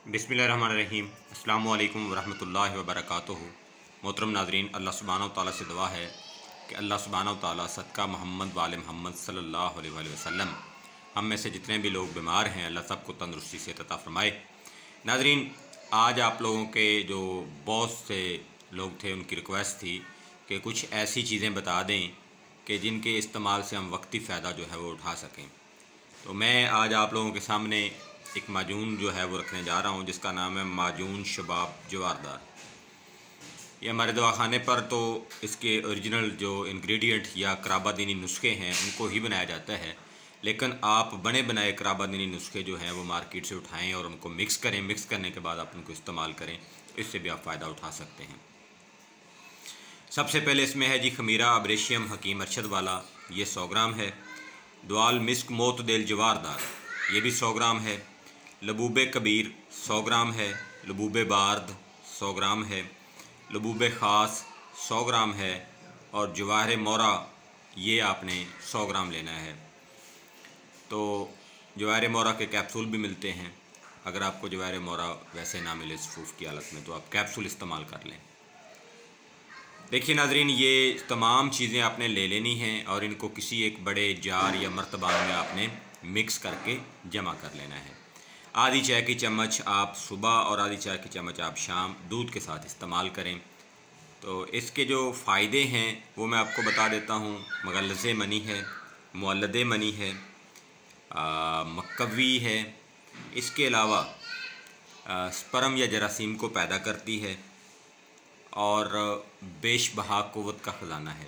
बिस्मिल्लाहिर्रहमानिर्रहीम। अस्सलामु अलैकुम वरहमतुल्लाहि वबरकातुहू। मोहतरम नाज़रीन, अल्लाह सुब्हानहू व तआला से दुआ है कि अल्लाह सुब्हानहू व तआला सदका मोहम्मद वाले मोहम्मद सल्लल्लाहु अलैहि वसल्लम हम में से जितने भी लोग बीमार हैं अल्लाह सबको तंदुरुस्ती से अता फरमाए। नाज़रीन, आज आप लोगों के जो बहुत से लोग थे उनकी रिक्वेस्ट थी कि कुछ ऐसी चीज़ें बता दें कि जिनके इस्तेमाल से हम वक्ती फ़ायदा जो है वो उठा सकें। तो मैं आज आप लोगों के सामने एक माजून जो है वो रखने जा रहा हूँ जिसका नाम है माजून शबाब जवारदार। ये हमारे दवाखाने पर तो इसके ओरिजिनल जो इंग्रेडिएंट या कराबादीनी नुस्खे हैं उनको ही बनाया जाता है, लेकिन आप बने बनाए कराबादीनी नुस्खे जो हैं वो मार्केट से उठाएं और उनको मिक्स करें। मिक्स करने के बाद आप उनको इस्तेमाल करें, इससे भी आप फ़ायदा उठा सकते हैं। सबसे पहले इसमें है जी खमीरा अब्रेशियम हकीम अरशद वाला, ये 100 ग्राम है। दुआल मिस्क मोत दिल जवारदार, ये भी 100 ग्राम है। लबूबे कबीर 100 ग्राम है। लबूबे बार्द 100 ग्राम है। लबूबे ख़ास 100 ग्राम है। और जवाहर मोरा ये आपने 100 ग्राम लेना है। तो जवाहर मोरा के कैप्सूल भी मिलते हैं। अगर आपको जवाहर मोरा वैसे ना मिले सफूफ की हालत में तो आप कैप्सूल इस्तेमाल कर लें। देखिए नाजरीन, ये तमाम चीज़ें आपने ले लेनी हैं और इनको किसी एक बड़े जार या मर्तबान में आपने मिक्स करके जमा कर लेना है। आधी चाय की चम्मच आप सुबह और आधी चाय की चम्मच आप शाम दूध के साथ इस्तेमाल करें। तो इसके जो फ़ायदे हैं वो मैं आपको बता देता हूँ। मगलज़े मनी है, मुअल्लदे मनी है, मक्कवी है। इसके अलावा स्पर्म या जरासीम को पैदा करती है और बेशबहा क़ुव्वत का ख़जाना है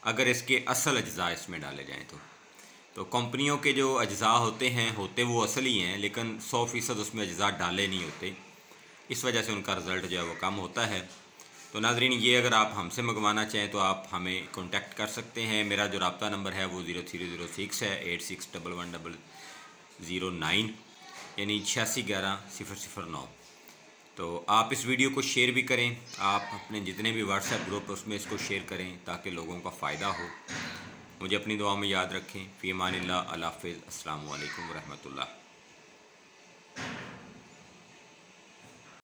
अगर इसके असल अज्जा इसमें डाले जाएँ तो कंपनियों के जो अज्जा होते वो असली हैं, लेकिन 100% उसमें अज्जा डाले नहीं होते, इस वजह से उनका रिज़ल्ट जो है वो कम होता है। तो नाज़रीन, ये अगर आप हमसे मंगवाना चाहें तो आप हमें कांटेक्ट कर सकते हैं। मेरा जो रब्ता नंबर है वो 0306 है 86110009 यानी 86110009। तो आप इस वीडियो को शेयर भी करें, आप अपने जितने भी व्हाट्सएप ग्रुप उसमें इसको शेयर करें ताकि लोगों का फ़ायदा हो। मुझे अपनी दुआ में याद रखें। फ़ी अमानिल्लाह, अल्लाह हाफ़िज़, अस्सलामु अलैकुम व रहमतुल्लाह।